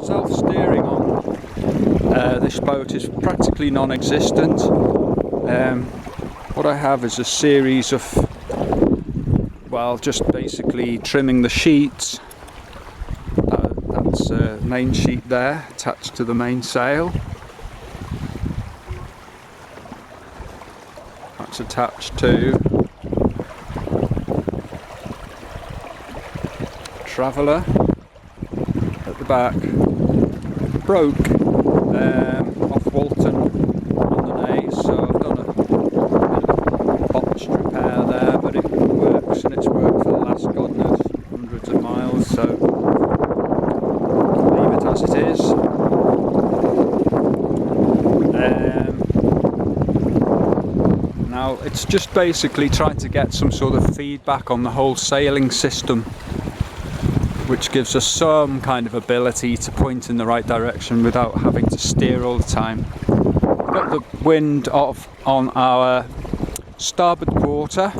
Self-steering on this boat is practically non-existent. What I have is a series of, well, just basically trimming the sheets. That's a main sheet there attached to the main sail. That's attached to Traveller at the back. Broke off Walton on the nose, so I've done a botched repair there, but it works, and it's worked for the last god knows hundreds of miles, so leave it as it is. Now it's just basically trying to get some sort of feedback on the whole sailing system, which gives us some kind of ability to point in the right direction without having to steer all the time. We've got the wind off on our starboard quarter.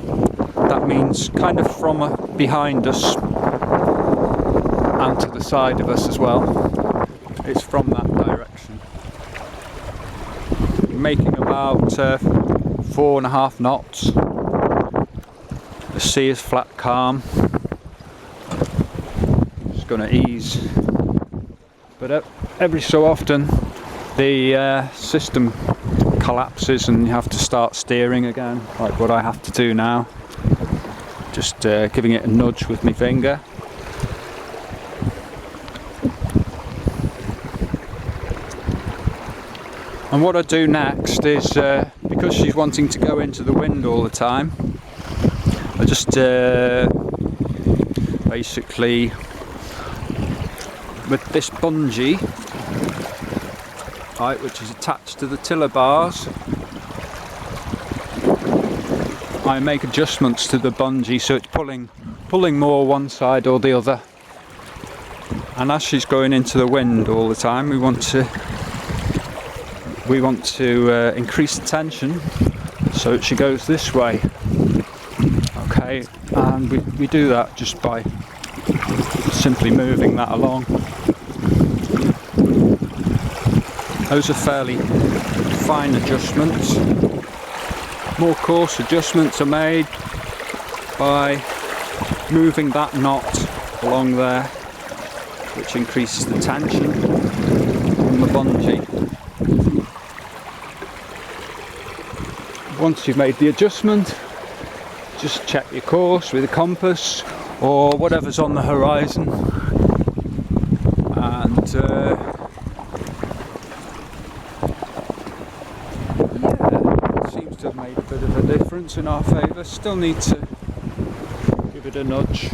That means kind of from behind us and to the side of us as well. It's from that direction. Making about 4.5 knots. The sea is flat calm. Going to ease, but every so often the system collapses and you have to start steering again, like what I have to do now. Just giving it a nudge with my finger. And what I do next is, because she's wanting to go into the wind all the time, I just basically, with this bungee, right, which is attached to the tiller bars, I make adjustments to the bungee so it's pulling more one side or the other. And as she's going into the wind all the time, we want to increase the tension so she goes this way. Okay, and we do that just by simply moving that along. Those are fairly fine adjustments. More coarse adjustments are made by moving that knot along there, which increases the tension on the bungee. Once you've made the adjustment, just check your course with a compass or whatever's on the horizon, and yeah, it seems to have made a bit of a difference in our favour. Still need to give it a nudge.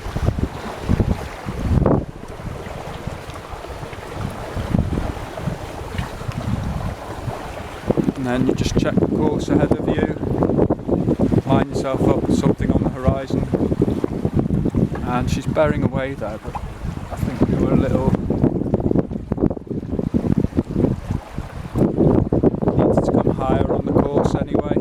And then you just check the course ahead of you, line yourself up with something on the horizon. And she's bearing away there, but I think we were a little, needed to come higher on the course anyway.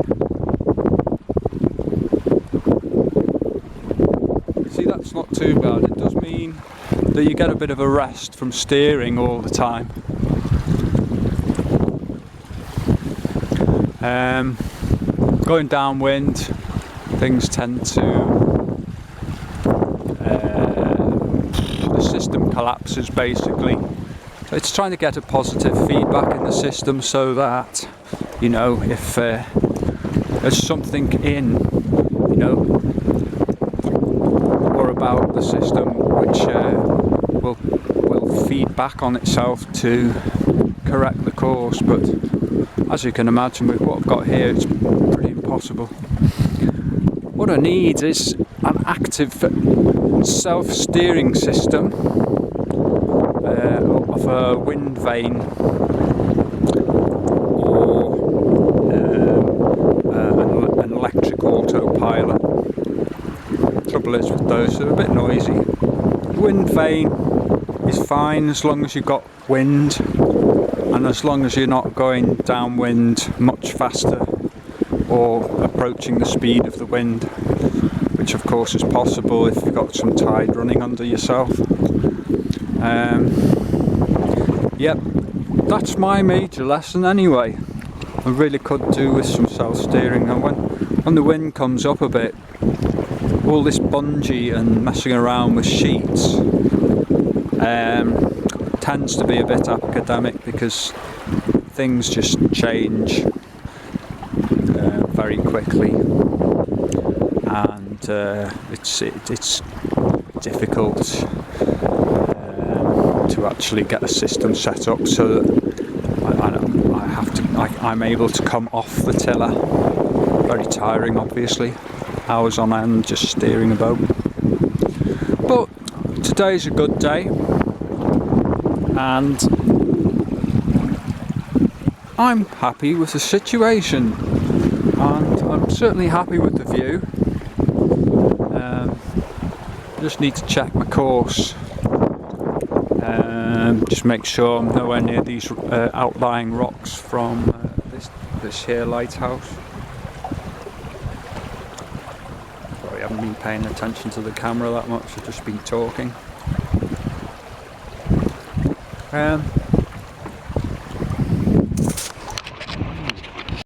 See, that's not too bad. It does mean that you get a bit of a rest from steering all the time. Going downwind, things tend to, the system collapses basically. So it's trying to get a positive feedback in the system so that, you know, if there's something in, you know, or about the system which will feed back on itself to correct the course. But as you can imagine, with what I've got here, it's pretty impossible. What I need is an active self-steering system of a wind vane or an electric autopilot. Trouble is with those, they're a bit noisy. The wind vane is fine as long as you've got wind, and as long as you're not going downwind much faster or approaching the speed of the wind, which of course is possible if you've got some tide running under yourself. Yep, that's my major lesson anyway. I really could do with some self-steering, and when the wind comes up a bit, all this bungee and messing around with sheets tends to be a bit academic, because things just change very quickly, and it's difficult to actually get a system set up so that I'm able to come off the tiller. Very tiring, obviously, hours on end just steering a boat. But today's a good day, and I'm happy with the situation, and I'm certainly happy with the view. Just need to check my course, just make sure I'm nowhere near these outlying rocks from this here lighthouse. Sorry, I haven't been paying attention to the camera that much, I've just been talking.